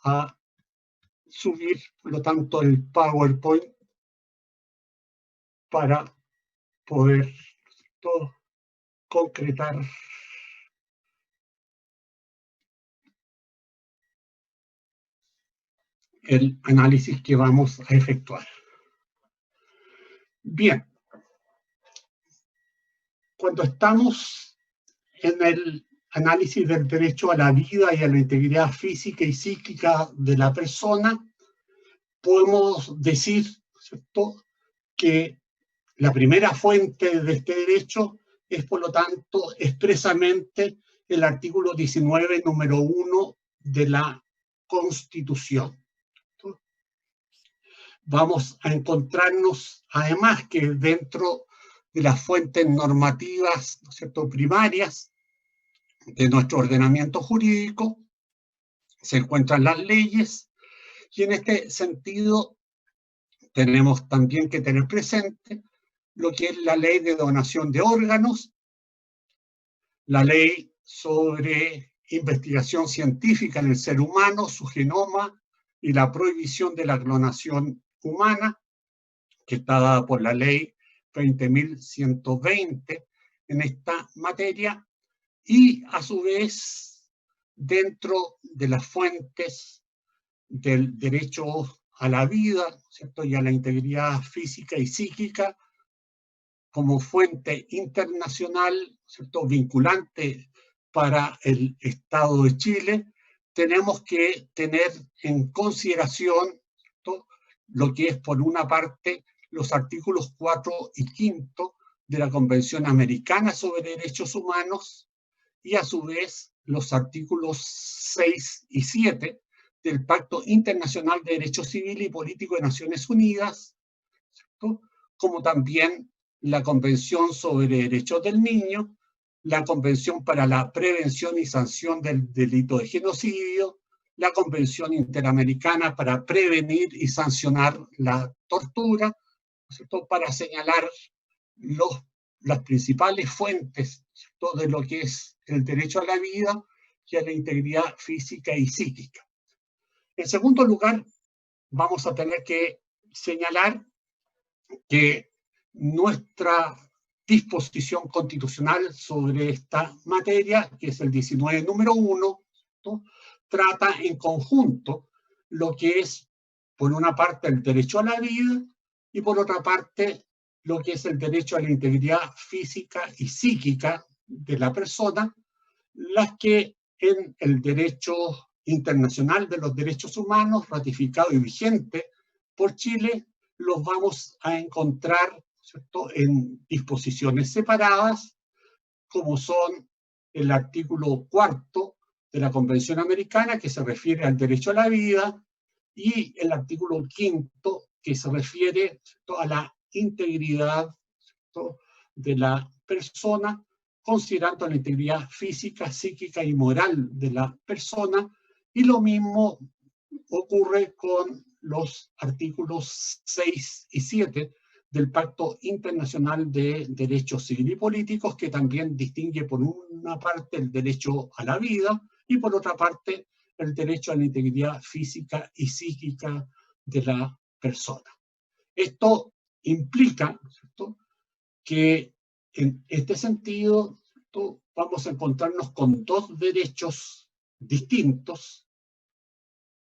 a subir, por lo tanto, el PowerPoint para poder concretar el análisis que vamos a efectuar. Bien, cuando estamos en el análisis del derecho a la vida y a la integridad física y psíquica de la persona, podemos decir, ¿cierto?, que la primera fuente de este derecho es, por lo tanto, expresamente el artículo 19, número 1 de la Constitución. Vamos a encontrarnos, además, que dentro de las fuentes normativas, ¿no es cierto?, primarias de nuestro ordenamiento jurídico, se encuentran las leyes, y en este sentido tenemos también que tener presente lo que es la ley de donación de órganos, la ley sobre investigación científica en el ser humano, su genoma y la prohibición de la clonación humana, que está dada por la ley 20.120 en esta materia, y a su vez, dentro de las fuentes del derecho a la vida, ¿cierto?, y a la integridad física y psíquica, como fuente internacional, ¿cierto?, vinculante para el Estado de Chile, tenemos que tener en consideración, ¿cierto?, lo que es, por una parte, los artículos 4 y 5 de la Convención Americana sobre Derechos Humanos, y a su vez los artículos 6 y 7 del Pacto Internacional de Derecho Civil y Político de Naciones Unidas, ¿cierto?, como también la Convención sobre Derechos del Niño, la Convención para la Prevención y Sanción del Delito de Genocidio, la Convención Interamericana para prevenir y sancionar la tortura, ¿no es cierto?, para señalar las principales fuentes, ¿cierto?, de lo que es el derecho a la vida y a la integridad física y psíquica. En segundo lugar, vamos a tener que señalar que nuestra disposición constitucional sobre esta materia, que es el 19, número 1, ¿no?, trata en conjunto lo que es, por una parte, el derecho a la vida y, por otra parte, lo que es el derecho a la integridad física y psíquica de la persona, las que en el derecho internacional de los derechos humanos, ratificado y vigente por Chile, los vamos a encontrar, ¿cierto?, en disposiciones separadas, como son el artículo 4 de la Convención Americana, que se refiere al derecho a la vida, y el artículo 5, que se refiere, ¿cierto?, a la integridad, ¿cierto?, de la persona, considerando la integridad física, psíquica y moral de la persona, y lo mismo ocurre con los artículos 6 y 7 del Pacto Internacional de Derechos Civiles y Políticos, que también distingue, por una parte, el derecho a la vida y, por otra parte, el derecho a la integridad física y psíquica de la persona. Esto implica, ¿cierto?, que en este sentido, ¿cierto?, vamos a encontrarnos con dos derechos distintos,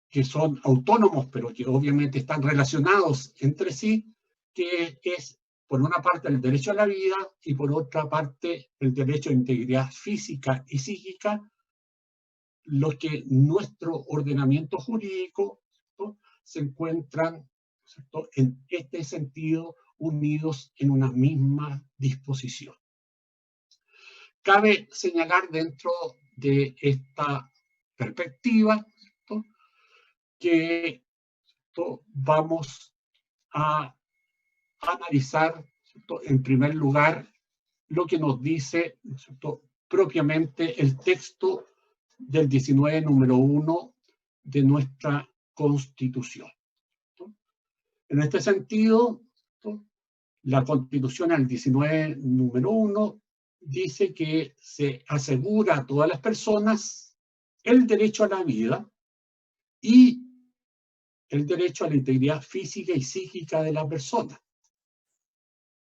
que son autónomos, pero que obviamente están relacionados entre sí, que es, por una parte, el derecho a la vida y, por otra parte, el derecho a integridad física y psíquica, lo que nuestro ordenamiento jurídico, ¿cierto?, se encuentran, ¿cierto?, en este sentido, unidos en una misma disposición. Cabe señalar dentro de esta perspectiva, ¿cierto?, que vamos a analizar, ¿cierto?, en primer lugar, lo que nos dice, ¿cierto?, propiamente el texto del 19, número 1 de nuestra Constitución, ¿cierto? En este sentido, ¿cierto?, la Constitución, al 19, número 1, dice que se asegura a todas las personas el derecho a la vida y el derecho a la integridad física y psíquica de la persona.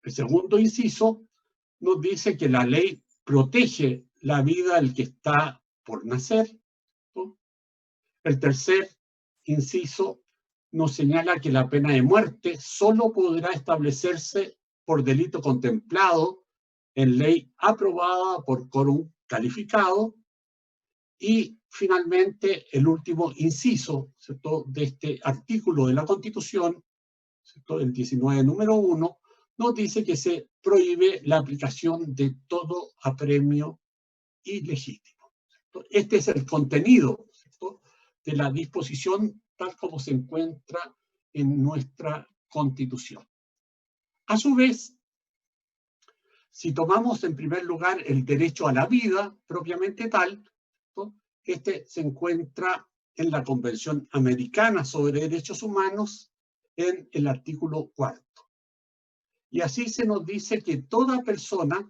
El segundo inciso nos dice que la ley protege la vida del que está por nacer, ¿no? El tercer inciso nos señala que la pena de muerte solo podrá establecerse por delito contemplado en ley aprobada por quórum calificado. Y finalmente, el último inciso, ¿cierto?, de este artículo de la Constitución, ¿cierto?, el 19 número 1, nos dice que se prohíbe la aplicación de todo apremio ilegítimo, ¿cierto? Este es el contenido, ¿cierto?, de la disposición tal como se encuentra en nuestra Constitución. A su vez, si tomamos en primer lugar el derecho a la vida propiamente tal, ¿no?, este se encuentra en la Convención Americana sobre Derechos Humanos en el artículo 4. Y así se nos dice que toda persona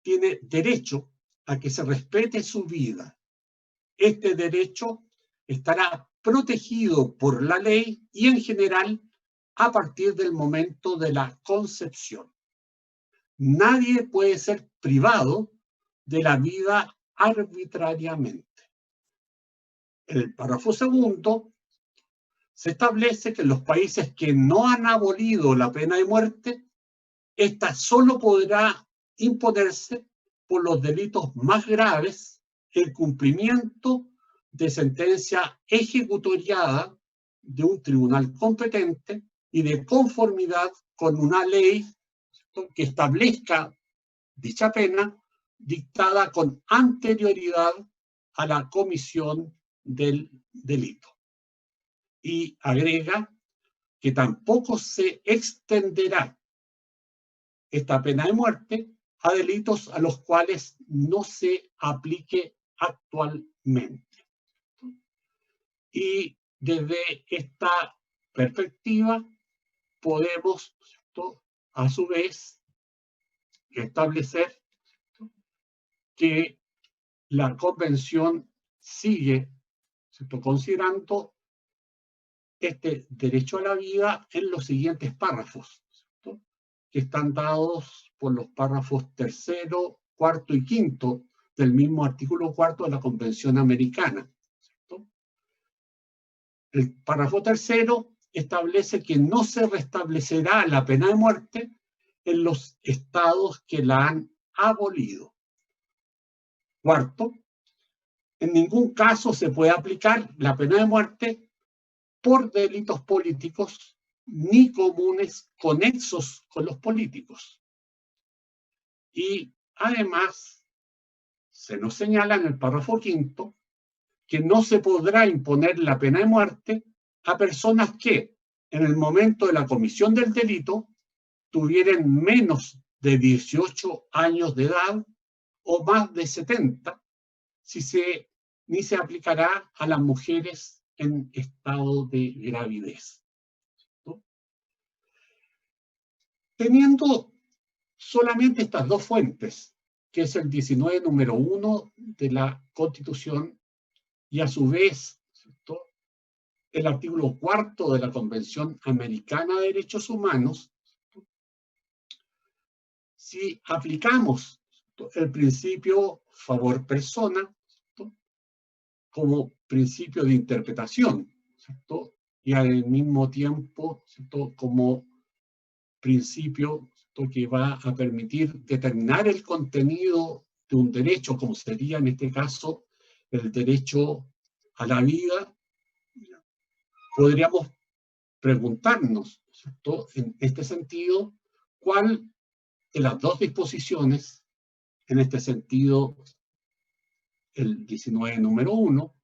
tiene derecho a que se respete su vida. Este derecho estará protegido por la ley y en general a partir del momento de la concepción. Nadie puede ser privado de la vida arbitrariamente. En el párrafo segundo se establece que en los países que no han abolido la pena de muerte, esta solo podrá imponerse por los delitos más graves, el cumplimiento de sentencia ejecutoriada de un tribunal competente y de conformidad con una ley que establezca dicha pena dictada con anterioridad a la comisión del delito. Y agrega que tampoco se extenderá esta pena de muerte a delitos a los cuales no se aplique actualmente. Y desde esta perspectiva podemos, ¿cierto?, a su vez establecer que la Convención sigue, ¿cierto?, considerando este derecho a la vida en los siguientes párrafos, ¿cierto?, que están dados por los párrafos tercero, cuarto y quinto del mismo artículo 4 de la Convención Americana, ¿cierto? El párrafo tercero establece que no se restablecerá la pena de muerte en los estados que la han abolido. Cuarto, en ningún caso se puede aplicar la pena de muerte por delitos políticos ni comunes conexos con los políticos. Y además, se nos señala en el párrafo quinto que no se podrá imponer la pena de muerte a personas que, en el momento de la comisión del delito, tuvieran menos de 18 años de edad o más de 70, ni se aplicará a las mujeres en estado de gravidez, ¿no? Teniendo solamente estas dos fuentes, que es el 19 número 1 de la Constitución y a su vez, ¿cierto?, el artículo 4 de la Convención Americana de Derechos Humanos, ¿cierto?, si aplicamos, ¿cierto?, el principio favor persona, ¿cierto?, como principio de interpretación, ¿cierto?, y al mismo tiempo, ¿cierto?, como principio, ¿cierto?, que va a permitir determinar el contenido de un derecho, como sería en este caso el derecho a la vida, podríamos preguntarnos, ¿cierto?, en este sentido, ¿cuál de las dos disposiciones, en este sentido, el 19 número 1,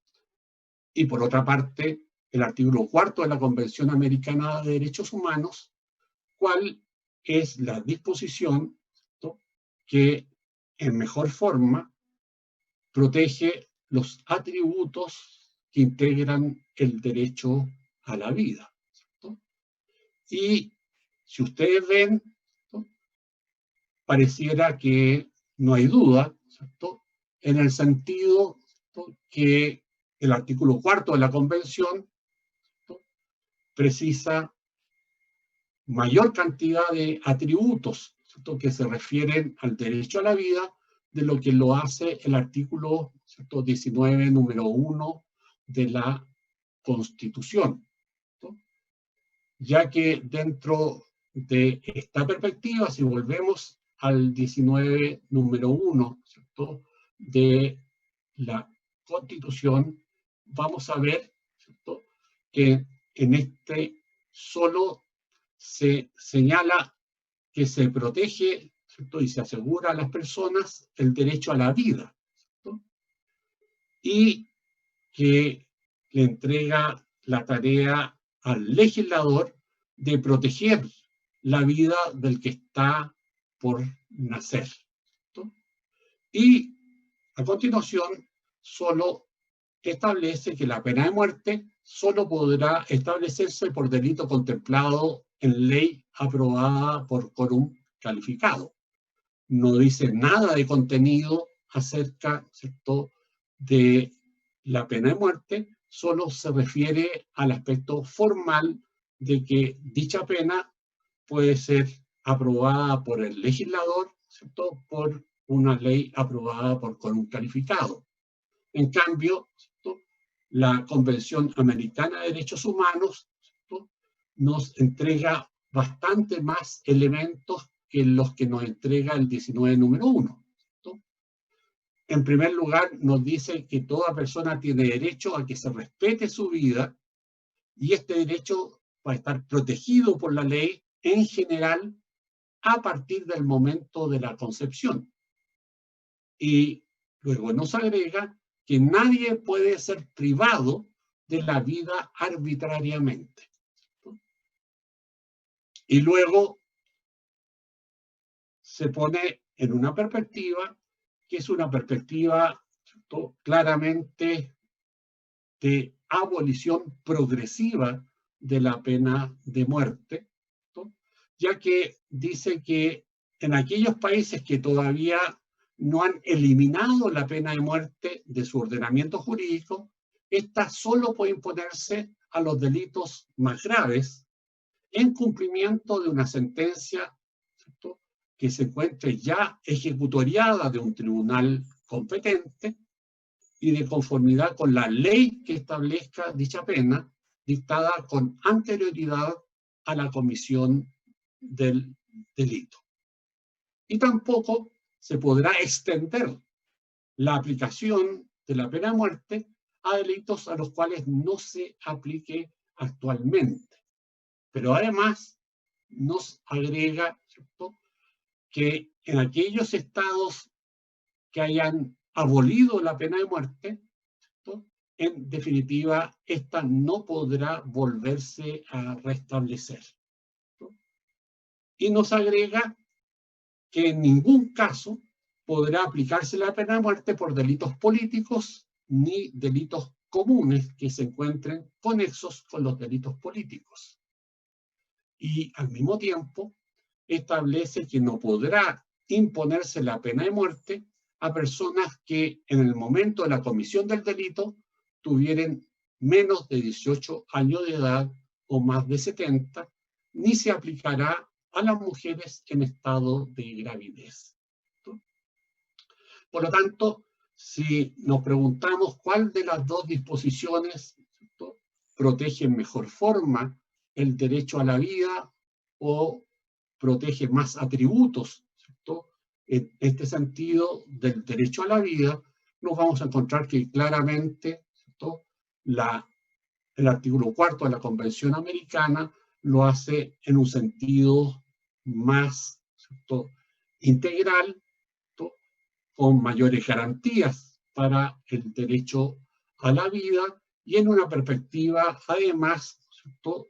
y por otra parte, el artículo 4 de la Convención Americana de Derechos Humanos, cuál es la disposición, ¿cierto?, que en mejor forma protege los atributos que integran el derecho a la vida, ¿cierto? Y si ustedes ven, ¿cierto?, pareciera que no hay duda, ¿cierto?, en el sentido, ¿cierto?, que el artículo 4 de la Convención, ¿no?, precisa mayor cantidad de atributos, ¿cierto?, que se refieren al derecho a la vida, de lo que lo hace el artículo, ¿cierto?, 19, número 1 de la Constitución, ¿no?, ya que dentro de esta perspectiva, si volvemos al 19, número 1, ¿cierto?, de la Constitución, vamos a ver, ¿cierto?, que en este solo se señala que se protege, ¿cierto?, y se asegura a las personas el derecho a la vida, ¿cierto?, y que le entrega la tarea al legislador de proteger la vida del que está por nacer, ¿cierto? Y a continuación solo establece que la pena de muerte solo podrá establecerse por delito contemplado en ley aprobada por quórum calificado. No dice nada de contenido acerca, ¿cierto?, de la pena de muerte, solo se refiere al aspecto formal de que dicha pena puede ser aprobada por el legislador, ¿cierto?, por una ley aprobada por quórum calificado. En cambio, ¿cierto?, la Convención Americana de Derechos Humanos, ¿cierto?, nos entrega bastante más elementos que los que nos entrega el 19, número 1. ¿Cierto? En primer lugar, nos dice que toda persona tiene derecho a que se respete su vida, y este derecho va a estar protegido por la ley en general a partir del momento de la concepción. Y luego nos agrega que nadie puede ser privado de la vida arbitrariamente, ¿cierto? Y luego se pone en una perspectiva que es una perspectiva, ¿cierto?, claramente de abolición progresiva de la pena de muerte, ¿cierto?, ya que dice que en aquellos países que todavía no han eliminado la pena de muerte de su ordenamiento jurídico, esta solo puede imponerse a los delitos más graves en cumplimiento de una sentencia, ¿cierto?, que se encuentre ya ejecutoriada de un tribunal competente y de conformidad con la ley que establezca dicha pena, dictada con anterioridad a la comisión del delito. Y tampoco se podrá extender la aplicación de la pena de muerte a delitos a los cuales no se aplique actualmente. Pero además nos agrega, ¿cierto?, que en aquellos estados que hayan abolido la pena de muerte, ¿cierto?, en definitiva, esta no podrá volverse a restablecer, ¿cierto? Y nos agrega que en ningún caso podrá aplicarse la pena de muerte por delitos políticos ni delitos comunes que se encuentren conexos con los delitos políticos. Y al mismo tiempo establece que no podrá imponerse la pena de muerte a personas que en el momento de la comisión del delito tuvieran menos de 18 años de edad o más de 70, ni se aplicará a las mujeres en estado de gravidez, ¿no? Por lo tanto, si nos preguntamos cuál de las dos disposiciones, ¿cierto?, protege en mejor forma el derecho a la vida o protege más atributos, ¿cierto?, en este sentido del derecho a la vida, nos vamos a encontrar que claramente, ¿cierto?, el artículo 4 de la Convención Americana lo hace en un sentido más, ¿cierto?, integral, ¿cierto?, con mayores garantías para el derecho a la vida y en una perspectiva, además, ¿cierto?,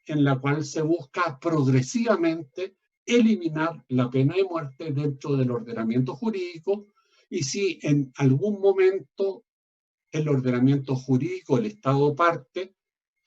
en la cual se busca progresivamente eliminar la pena de muerte dentro del ordenamiento jurídico, y si en algún momento el ordenamiento jurídico, el Estado parte,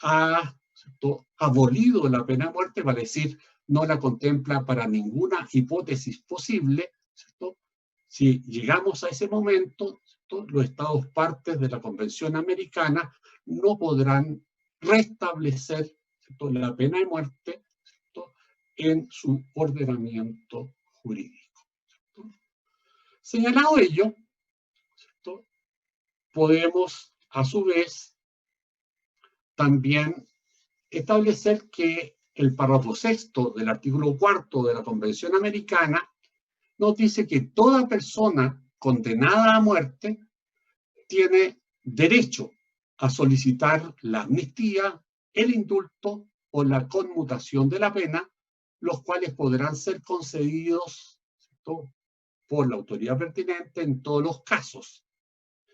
ha, ¿cierto?, abolido la pena de muerte, vale decir, no la contempla para ninguna hipótesis posible, ¿cierto? Si llegamos a ese momento, los Estados partes de la Convención Americana no podrán restablecer, ¿cierto?, la pena de muerte, ¿cierto?, en su ordenamiento jurídico, ¿cierto? Señalado ello, ¿cierto?, podemos a su vez también establecer que el párrafo sexto del artículo cuarto de la Convención Americana nos dice que toda persona condenada a muerte tiene derecho a solicitar la amnistía, el indulto o la conmutación de la pena, los cuales podrán ser concedidos, ¿cierto?, por la autoridad pertinente en todos los casos.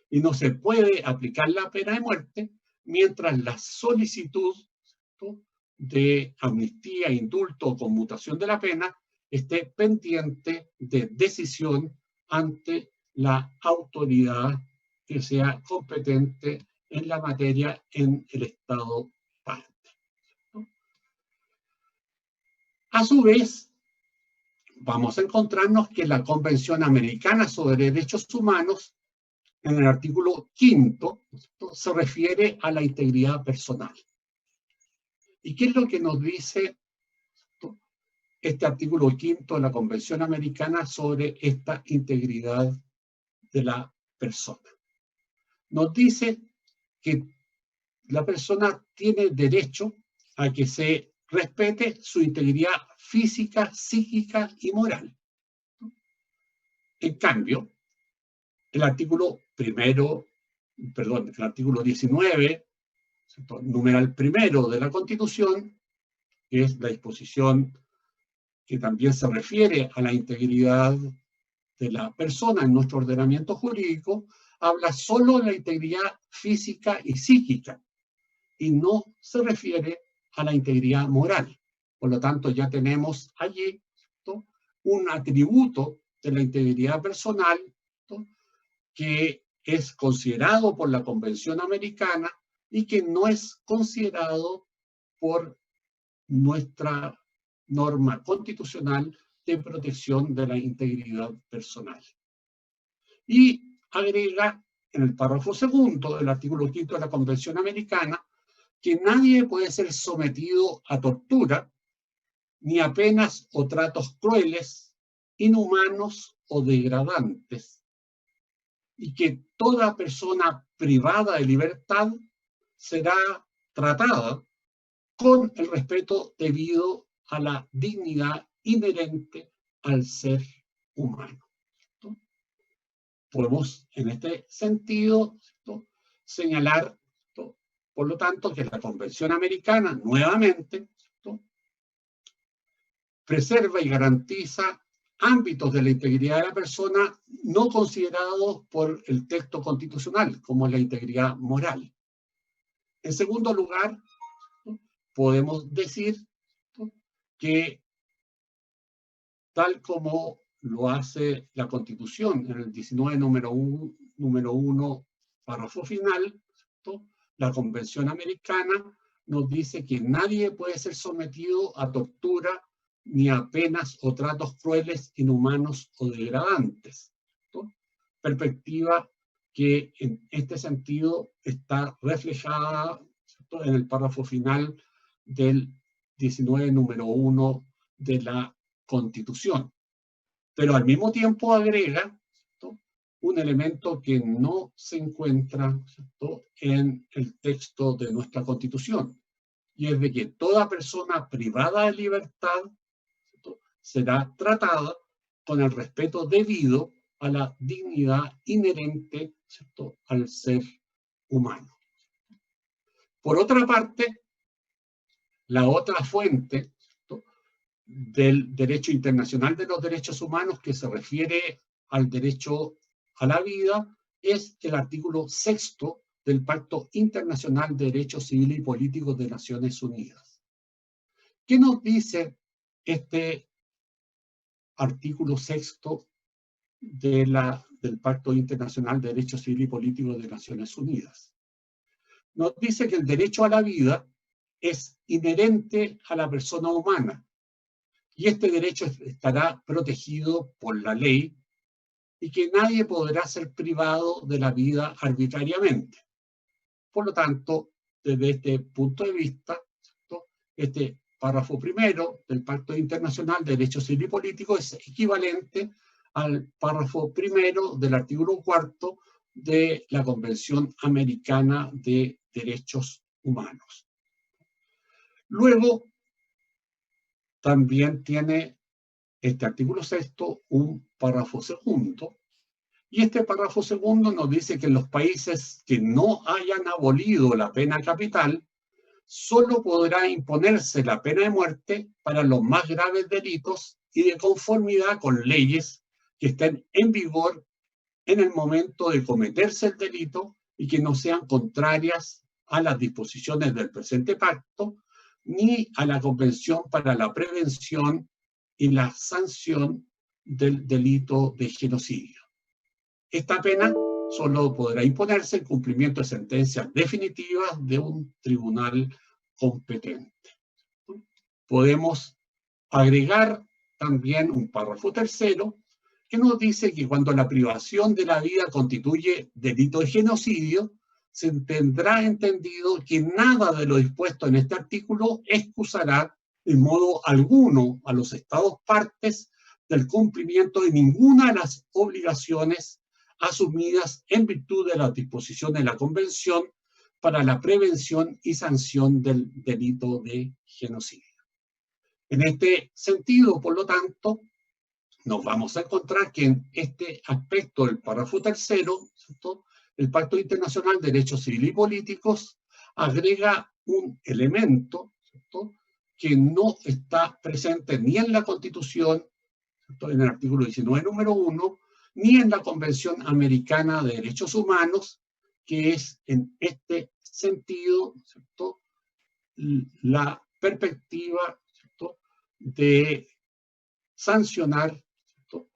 Y no se puede aplicar la pena de muerte mientras la solicitud, ¿cierto?, de amnistía, indulto o conmutación de la pena esté pendiente de decisión ante la autoridad que sea competente en la materia en el Estado parte, ¿no? A su vez, vamos a encontrarnos que la Convención Americana sobre Derechos Humanos, en el artículo quinto, ¿no?, se refiere a la integridad personal. ¿Y qué es lo que nos dice, ¿no?, este artículo quinto de la Convención Americana sobre esta integridad de la persona? Nos dice que la persona tiene derecho a que se respete su integridad física, psíquica y moral. En cambio, el artículo 19, ¿cierto?, numeral primero de la Constitución, que es la disposición que también se refiere a la integridad de la persona en nuestro ordenamiento jurídico, habla solo de la integridad física y psíquica y no se refiere a la integridad moral. Por lo tanto, ya tenemos allí, ¿cierto?, un atributo de la integridad personal, ¿cierto?, que es considerado por la Convención Americana y que no es considerado por nuestra norma constitucional de protección de la integridad personal. Y agrega en el párrafo segundo del artículo quinto de la Convención Americana que nadie puede ser sometido a tortura ni a penas o tratos crueles, inhumanos o degradantes, y que toda persona privada de libertad será tratada con el respeto debido a la dignidad inherente al ser humano, ¿no? Podemos, en este sentido, ¿no?, señalar, ¿no?, por lo tanto, que la Convención Americana, nuevamente, ¿no?, preserva y garantiza ámbitos de la integridad de la persona no considerados por el texto constitucional, como la integridad moral. En segundo lugar, ¿no?, podemos decir, ¿no?, que tal como lo hace la Constitución en el 19, número 1, párrafo final, ¿no?, la Convención Americana nos dice que nadie puede ser sometido a tortura ni a penas o tratos crueles, inhumanos o degradantes, ¿no? Perspectiva que en este sentido está reflejada, ¿cierto?, en el párrafo final del 19, número 1 de la Constitución. Pero al mismo tiempo agrega, ¿cierto?, un elemento que no se encuentra, ¿cierto?, en el texto de nuestra Constitución, y es de que toda persona privada de libertad, ¿cierto?, será tratada con el respeto debido a la dignidad inherente, ¿cierto?, al ser humano. Por otra parte, la otra fuente, ¿cierto?, del derecho internacional de los derechos humanos que se refiere al derecho a la vida es el artículo sexto del Pacto Internacional de Derechos Civiles y Políticos de Naciones Unidas. ¿Qué nos dice este artículo sexto del Pacto Internacional de Derechos Civiles y Políticos de Naciones Unidas? Nos dice que el derecho a la vida es inherente a la persona humana y este derecho estará protegido por la ley y que nadie podrá ser privado de la vida arbitrariamente. Por lo tanto, desde este punto de vista, ¿cierto?, este párrafo primero del Pacto Internacional de Derechos Civiles y Políticos es equivalente al párrafo primero del artículo 4 de la Convención Americana de Derechos Humanos. Luego, también tiene este artículo 6 un párrafo segundo, y este párrafo segundo nos dice que en los países que no hayan abolido la pena capital, solo podrá imponerse la pena de muerte para los más graves delitos y de conformidad con leyes que estén en vigor en el momento de cometerse el delito y que no sean contrarias a las disposiciones del presente pacto ni a la Convención para la Prevención y la Sanción del delito de genocidio. Esta pena solo podrá imponerse en cumplimiento de sentencias definitivas de un tribunal competente. Podemos agregar también un párrafo tercero que nos dice que cuando la privación de la vida constituye delito de genocidio, se tendrá entendido que nada de lo dispuesto en este artículo excusará en modo alguno a los Estados partes del cumplimiento de ninguna de las obligaciones asumidas en virtud de las disposiciones de la Convención para la Prevención y Sanción del Delito de Genocidio. En este sentido, por lo tanto, nos vamos a encontrar que en este aspecto del párrafo tercero, ¿cierto?, el Pacto Internacional de Derechos Civiles y Políticos agrega un elemento, ¿cierto?, que no está presente ni en la Constitución, ¿cierto?, en el artículo 19, número 1, ni en la Convención Americana de Derechos Humanos, que es en este sentido, ¿cierto?, la perspectiva, ¿cierto?, de sancionar, ¿cierto?,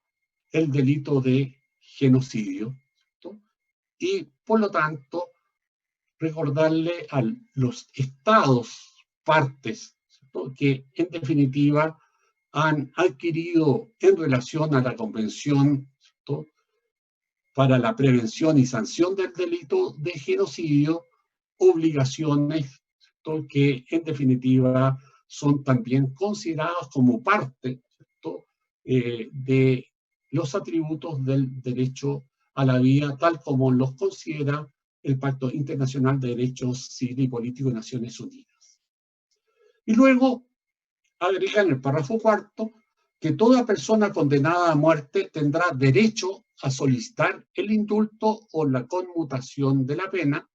el delito de genocidio, ¿cierto?, y por lo tanto recordarle a los estados partes, ¿cierto?, que en definitiva han adquirido en relación a la Convención, ¿cierto?, para la prevención y sanción del delito de genocidio, obligaciones, ¿cierto?, que en definitiva son también consideradas como parte, ¿cierto?, de los atributos del derecho a la vida, tal como los considera el Pacto Internacional de Derechos Civiles y Políticos de Naciones Unidas. Y luego agrega en el párrafo cuarto que toda persona condenada a muerte tendrá derecho a solicitar el indulto o la conmutación de la pena.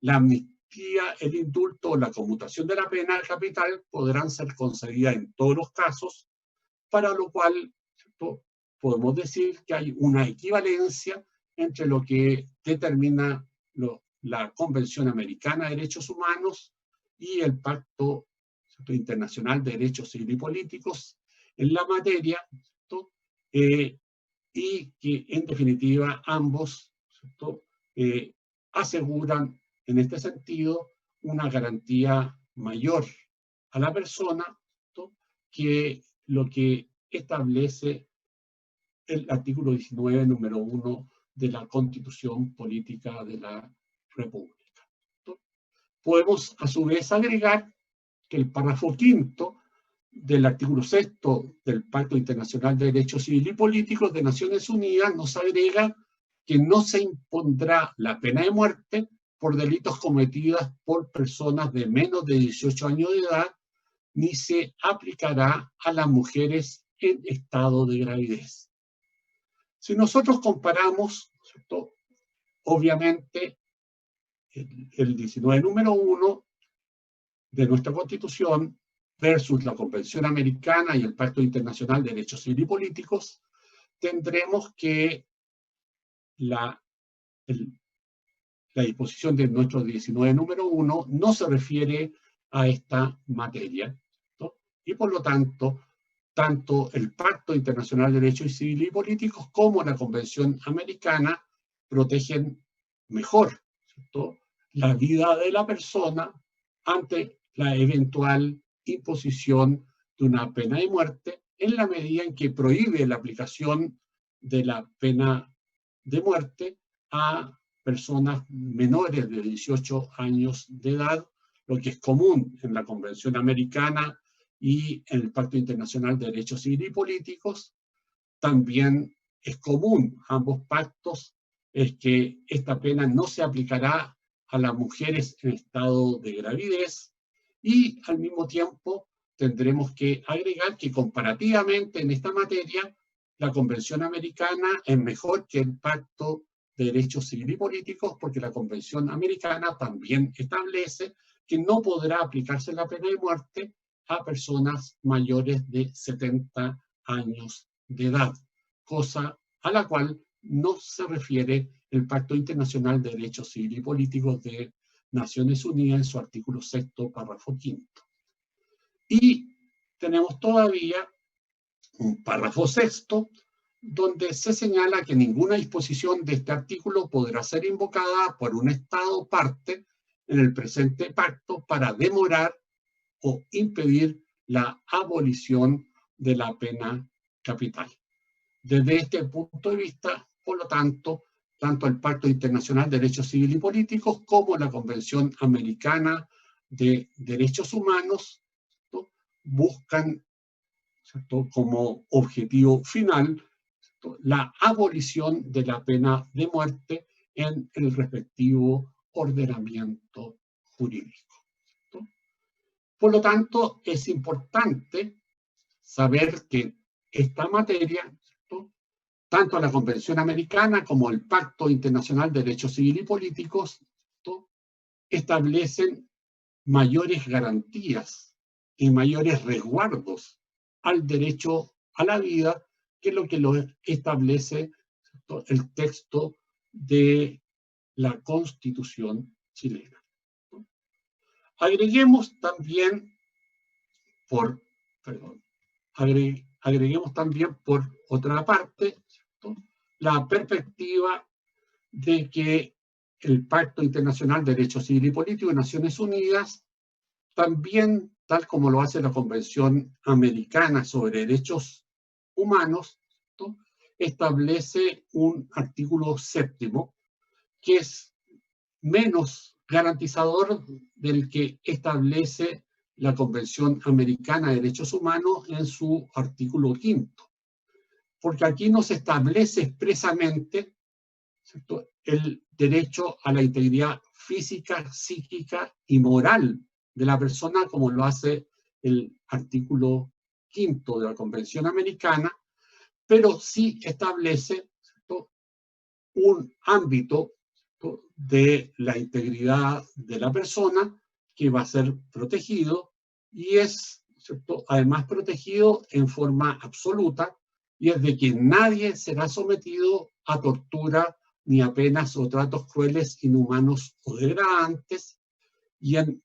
La amnistía, el indulto o la conmutación de la pena capital podrán ser concedidas en todos los casos, para lo cual, ¿cierto?, podemos decir que hay una equivalencia entre lo que determina la Convención Americana de Derechos Humanos y el Pacto, ¿cierto?, Internacional de Derechos Civiles y Políticos en la materia, ¿cierto?, y que en definitiva ambos, ¿cierto?, aseguran en este sentido una garantía mayor a la persona, ¿cierto?, que lo que establece el artículo 19, número 1 de la Constitución Política de la República, ¿cierto? Podemos a su vez agregar que el párrafo quinto del artículo 6 del Pacto Internacional de Derechos Civiles y Políticos de Naciones Unidas nos agrega que no se impondrá la pena de muerte por delitos cometidos por personas de menos de 18 años de edad, ni se aplicará a las mujeres en estado de gravidez. Si nosotros comparamos, ¿cierto?, obviamente el 19 número 1 de nuestra Constitución versus la Convención Americana y el Pacto Internacional de Derechos Civiles y Políticos, tendremos que la disposición de nuestro 19 número 1 no se refiere a esta materia, ¿no? Y por lo tanto, tanto el Pacto Internacional de Derechos Civiles y Políticos como la Convención Americana protegen mejor, ¿cierto?, la vida de la persona ante la eventual imposición de una pena de muerte, en la medida en que prohíbe la aplicación de la pena de muerte a personas menores de 18 años de edad, lo que es común en la Convención Americana y en el Pacto Internacional de Derechos Civiles y Políticos. También es común ambos pactos es que esta pena no se aplicará a las mujeres en estado de gravidez, y al mismo tiempo tendremos que agregar que comparativamente en esta materia la Convención Americana es mejor que el Pacto de Derechos Civiles y Políticos, porque la Convención Americana también establece que no podrá aplicarse la pena de muerte a personas mayores de 70 años de edad, cosa a la cual no se refiere el Pacto Internacional de Derechos Civiles y Políticos de Naciones Unidas en su artículo 6º, párrafo 5º. Y tenemos todavía un párrafo 6º, donde se señala que ninguna disposición de este artículo podrá ser invocada por un Estado parte en el presente pacto para demorar o impedir la abolición de la pena capital. Desde este punto de vista, por lo tanto, tanto el Pacto Internacional de Derechos Civiles y Políticos como la Convención Americana de Derechos Humanos, ¿no?, buscan, ¿cierto?, como objetivo final, ¿cierto?, la abolición de la pena de muerte en el respectivo ordenamiento jurídico, ¿cierto? Por lo tanto, es importante saber que esta materia, ¿cierto?, tanto la Convención Americana como el Pacto Internacional de Derechos Civiles y Políticos, ¿cierto?, establecen mayores garantías y mayores resguardos al derecho a la vida que lo que lo establece, ¿cierto?, el texto de la Constitución chilena, ¿no? Agreguemos también agreguemos también por otra parte, ¿cierto?, la perspectiva de que el Pacto Internacional de Derechos Civiles y Políticos de Naciones Unidas también, tal como lo hace la Convención Americana sobre Derechos Humanos, ¿cierto?, establece un artículo 7º que es menos garantizador del que establece la Convención Americana de Derechos Humanos en su artículo 5º, porque aquí no se establece expresamente, ¿cierto?, el derecho a la integridad física, psíquica y moral de la persona, como lo hace el artículo 5º de la Convención Americana, pero sí establece, ¿cierto?, un ámbito, ¿cierto?, de la integridad de la persona que va a ser protegido, y es, ¿cierto?, además protegido en forma absoluta, y es de que nadie será sometido a tortura ni a penas o tratos crueles, inhumanos o degradantes, y en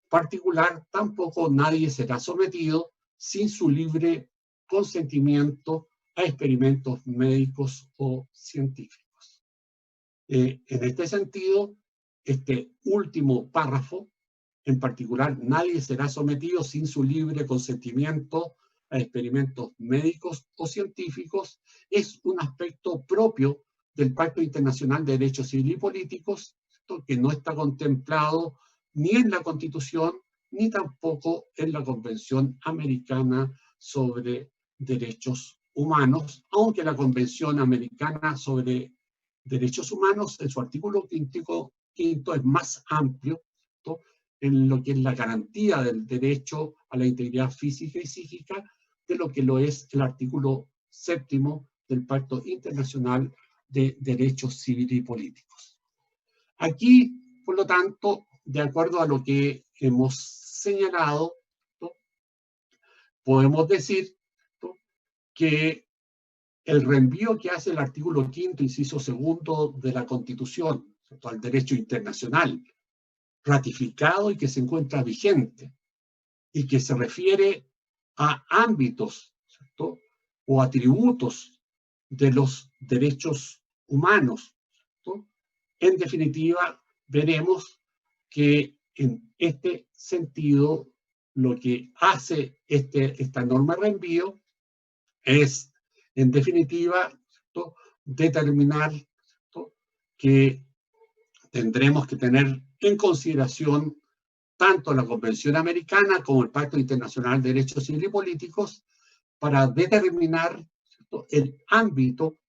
particular tampoco nadie será sometido sin su libre consentimiento a experimentos médicos o científicos. En este sentido, este último párrafo, en particular, nadie será sometido sin su libre consentimiento a experimentos médicos o científicos, es un aspecto propio del Pacto Internacional de Derechos Civiles y Políticos, que no está contemplado ni en la Constitución ni tampoco en la Convención Americana sobre Derechos Humanos, aunque la Convención Americana sobre Derechos Humanos, en su artículo 5º, es más amplio, ¿no?, en lo que es la garantía del derecho a la integridad física y psíquica, de lo que lo es el artículo 7º del Pacto Internacional de Derechos Civiles y Políticos. Aquí, por lo tanto, de acuerdo a lo que hemos señalado, ¿no?, podemos decir, ¿no?, que el reenvío que hace el artículo 5º, inciso 2º de la Constitución, ¿cierto?, al derecho internacional, ratificado y que se encuentra vigente, y que se refiere a ámbitos, ¿cierto?, o atributos de los derechos humanos, ¿cierto? En definitiva, veremos que en este sentido lo que hace esta norma de reenvío es, en definitiva, determinar que tendremos que tener en consideración tanto la Convención Americana como el Pacto Internacional de Derechos Civiles y Políticos para determinar el ámbito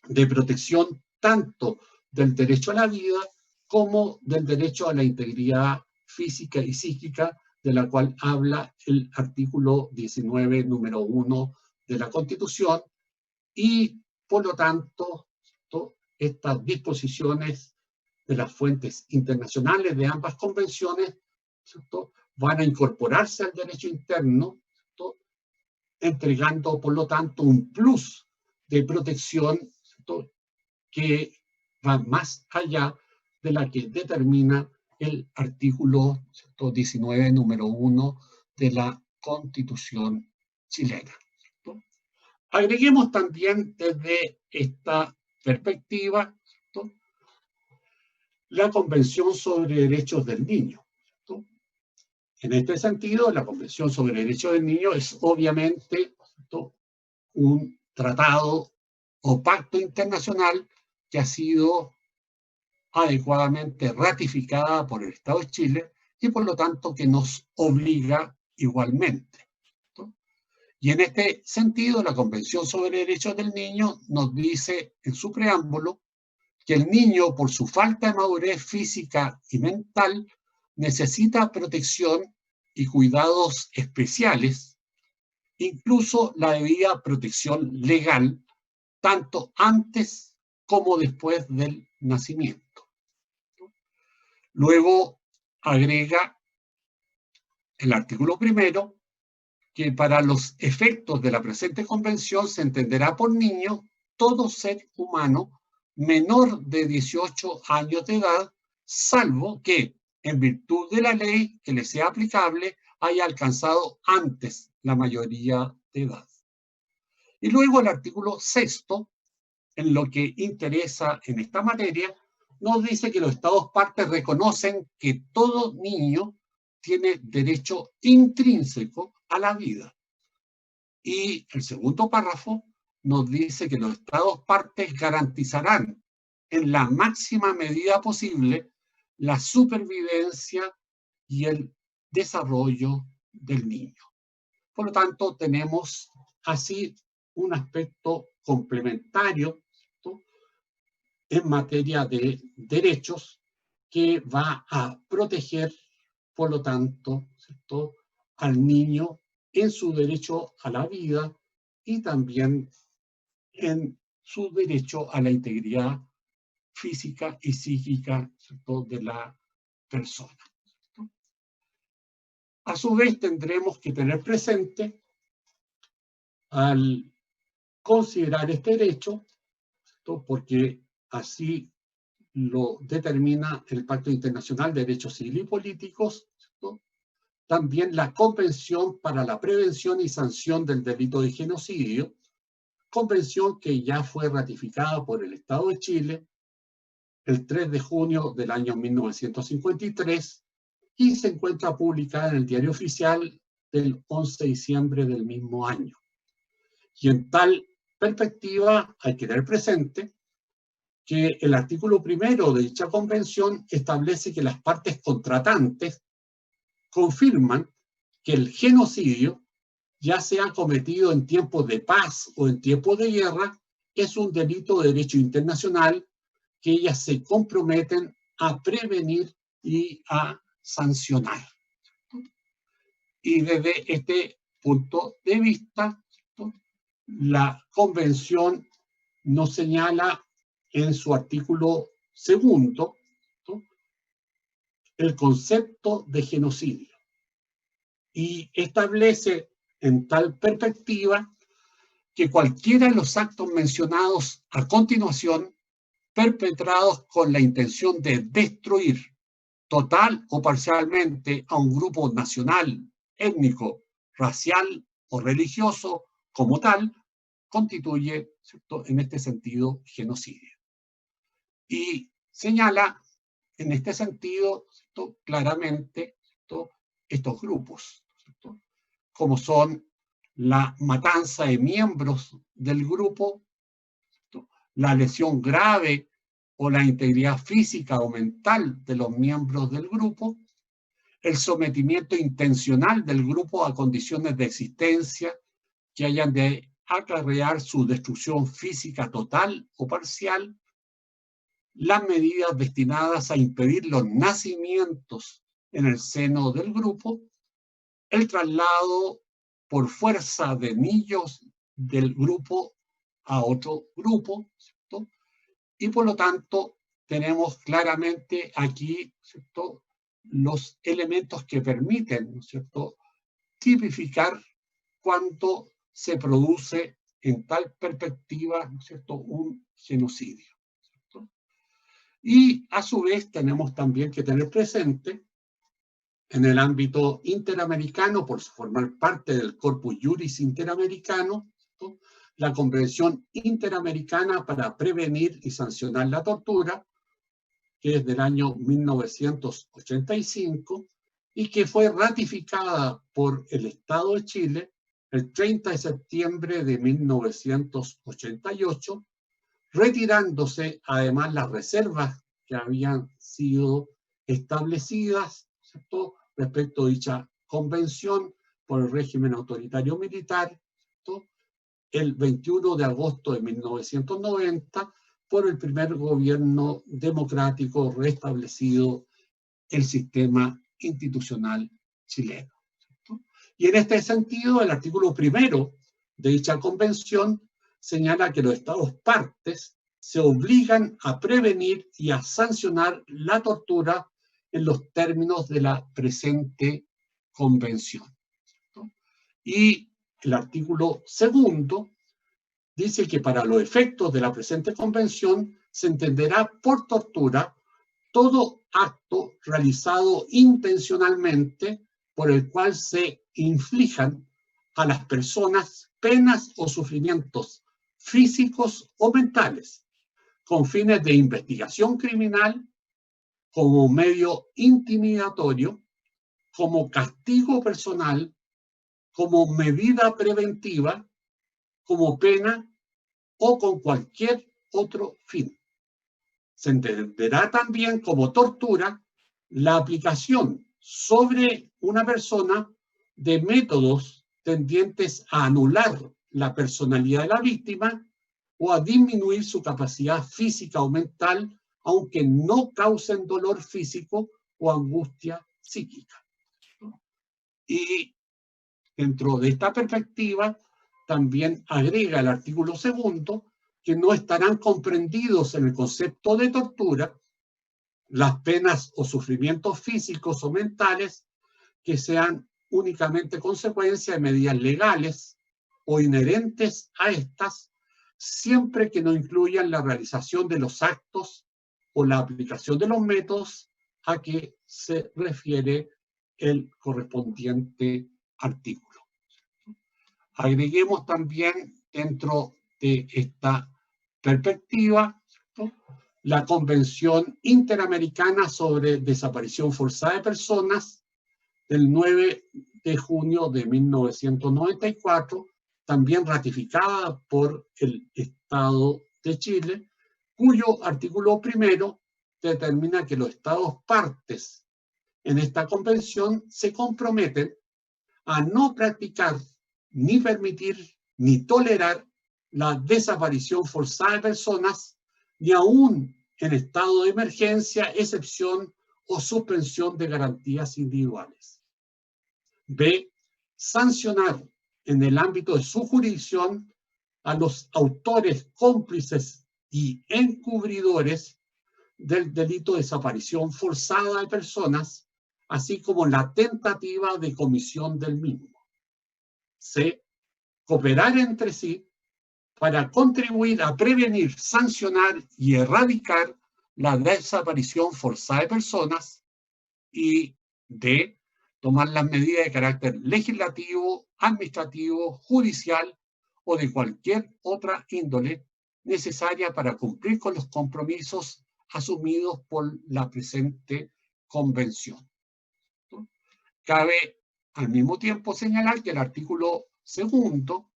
de protección tanto del derecho a la vida como del derecho a la integridad física y psíquica, de la cual habla el artículo 19, número 1 de la Constitución, y por lo tanto, estas disposiciones de las fuentes internacionales de ambas convenciones, ¿cierto?, van a incorporarse al derecho interno, ¿cierto?, entregando por lo tanto un plus de protección, ¿cierto?, que va más allá de la que determina el artículo 19, número 1 de la Constitución chilena, ¿cierto? Agreguemos también desde esta perspectiva, ¿cierto?, la Convención sobre Derechos del Niño, ¿cierto? En este sentido, la Convención sobre Derechos del Niño es obviamente, ¿cierto?, un tratado o pacto internacional que ha sido adecuadamente ratificada por el Estado de Chile y por lo tanto que nos obliga igualmente, ¿no? Y en este sentido, la Convención sobre Derechos del Niño nos dice en su preámbulo que el niño, por su falta de madurez física y mental, necesita protección y cuidados especiales, incluso la debida protección legal, tanto antes como después del nacimiento. Luego agrega el artículo 1 que para los efectos de la presente convención se entenderá por niño todo ser humano menor de 18 años de edad, salvo que, en virtud de la ley que le sea aplicable, haya alcanzado antes la mayoría de edad. Y luego el artículo 6, en lo que interesa en esta materia, nos dice que los Estados partes reconocen que todo niño tiene derecho intrínseco a la vida. Y el segundo párrafo nos dice que los Estados partes garantizarán en la máxima medida posible la supervivencia y el desarrollo del niño. Por lo tanto, tenemos así un aspecto complementario, ¿cierto?, en materia de derechos que va a proteger, por lo tanto, ¿cierto?, al niño en su derecho a la vida y también en su derecho a la integridad física y psíquica, ¿cierto?, de la persona, ¿cierto? A su vez, tendremos que tener presente, al considerar este derecho, ¿cierto?, porque así lo determina el Pacto Internacional de Derechos Civiles y Políticos, ¿cierto?, también la Convención para la Prevención y Sanción del Delito de Genocidio, convención que ya fue ratificada por el Estado de Chile el 3 de junio del año 1953 y se encuentra publicada en el Diario Oficial del 11 de diciembre del mismo año. Y en tal perspectiva hay que tener presente que el artículo 1 de dicha convención establece que las partes contratantes confirman que el genocidio, ya sea cometido en tiempos de paz o en tiempos de guerra, es un delito de derecho internacional que ellas se comprometen a prevenir y a sancionar. Y desde este punto de vista, la convención nos señala en su artículo 2 el concepto de genocidio y establece en tal perspectiva que cualquiera de los actos mencionados a continuación, perpetrados con la intención de destruir total o parcialmente a un grupo nacional, étnico, racial o religioso como tal, constituye, ¿cierto?, en este sentido, genocidio. Y señala en este sentido, ¿cierto?, claramente, ¿cierto?, estos grupos, ¿cierto?, como son la matanza de miembros del grupo, la lesión grave o la integridad física o mental de los miembros del grupo, el sometimiento intencional del grupo a condiciones de existencia que hayan de acarrear su destrucción física total o parcial, las medidas destinadas a impedir los nacimientos en el seno del grupo, el traslado por fuerza de niños del grupo a otro grupo, ¿cierto? Y por lo tanto tenemos claramente aquí, ¿cierto?, los elementos que permiten, ¿no es cierto?, tipificar cuánto se produce en tal perspectiva, ¿no es cierto?, un genocidio, ¿cierto? Y a su vez tenemos también que tener presente en el ámbito interamericano, por formar parte del Corpus Juris Interamericano, ¿cierto?, la Convención Interamericana para Prevenir y Sancionar la Tortura, que es del año 1985 y que fue ratificada por el Estado de Chile el 30 de septiembre de 1988, retirándose además las reservas que habían sido establecidas, ¿cierto?, respecto a dicha convención por el régimen autoritario militar, ¿cierto?, el 21 de agosto de 1990, por el primer gobierno democrático restablecido el sistema institucional chileno, ¿cierto? Y en este sentido, el artículo primero de dicha convención señala que los Estados partes se obligan a prevenir y a sancionar la tortura en los términos de la presente convención, ¿cierto? Y el artículo segundo dice que para los efectos de la presente convención se entenderá por tortura todo acto realizado intencionalmente por el cual se inflijan a las personas penas o sufrimientos físicos o mentales con fines de investigación criminal, como medio intimidatorio, como castigo personal, como medida preventiva, como pena o con cualquier otro fin. Se entenderá también como tortura la aplicación sobre una persona de métodos tendientes a anular la personalidad de la víctima o a disminuir su capacidad física o mental, aunque no causen dolor físico o angustia psíquica. Y dentro de esta perspectiva, también agrega el artículo segundo que no estarán comprendidos en el concepto de tortura las penas o sufrimientos físicos o mentales que sean únicamente consecuencia de medidas legales o inherentes a estas, siempre que no incluyan la realización de los actos o la aplicación de los métodos a que se refiere el correspondiente artículo. Agreguemos también dentro de esta perspectiva, ¿cierto?, la Convención Interamericana sobre Desaparición Forzada de Personas del 9 de junio de 1994, también ratificada por el Estado de Chile, cuyo artículo primero determina que los Estados partes en esta convención se comprometen a no practicar, ni permitir, ni tolerar la desaparición forzada de personas, ni aún en estado de emergencia, excepción o suspensión de garantías individuales. B. Sancionar en el ámbito de su jurisdicción a los autores, cómplices y encubridores del delito de desaparición forzada de personas, así como la tentativa de comisión del mismo. C. Cooperar entre sí para contribuir a prevenir, sancionar y erradicar la desaparición forzada de personas. Y D. Tomar las medidas de carácter legislativo, administrativo, judicial o de cualquier otra índole necesaria para cumplir con los compromisos asumidos por la presente convención. ¿No? Cabe al mismo tiempo señalar que el artículo segundo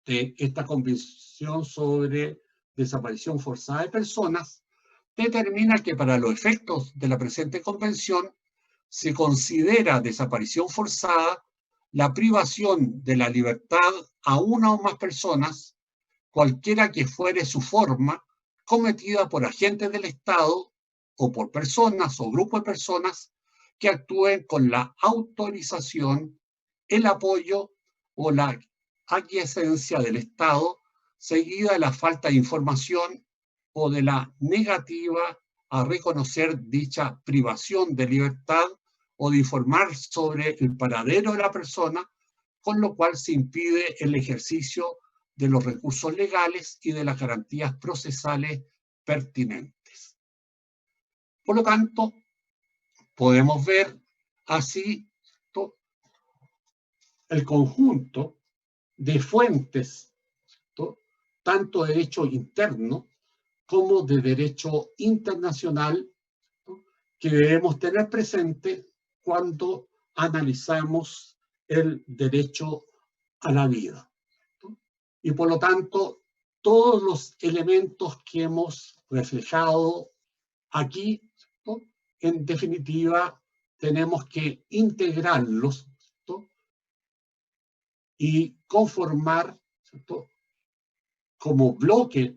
de esta convención sobre desaparición forzada de personas, determina que para los efectos de la presente convención se considera desaparición forzada la privación de la libertad a una o más personas, cualquiera que fuere su forma, cometida por agentes del Estado o por personas o grupos de personas que actúen con la autorización, el apoyo o la aquiescencia del Estado, seguida de la falta de información o de la negativa a reconocer dicha privación de libertad o de informar sobre el paradero de la persona, con lo cual se impide el ejercicio de los recursos legales y de las garantías procesales pertinentes. Por lo tanto, podemos ver así el conjunto de fuentes, tanto de derecho interno como de derecho internacional, que debemos tener presente cuando analizamos el derecho a la vida. Y por lo tanto, todos los elementos que hemos reflejado aquí, en definitiva, tenemos que integrarlos y conformar como bloque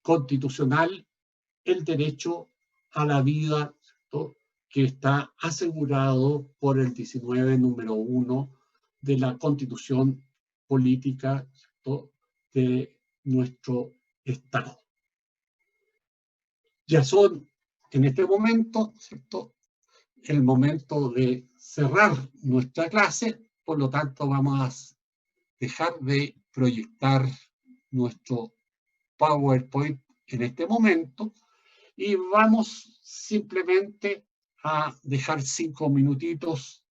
constitucional el derecho a la vida que está asegurado por el 19 número 1 de la Constitución Política de nuestro Estado. Ya son en este momento, el momento de cerrar nuestra clase, por lo tanto vamos a dejar de proyectar nuestro PowerPoint en este momento y vamos simplemente a dejar 5 minutitos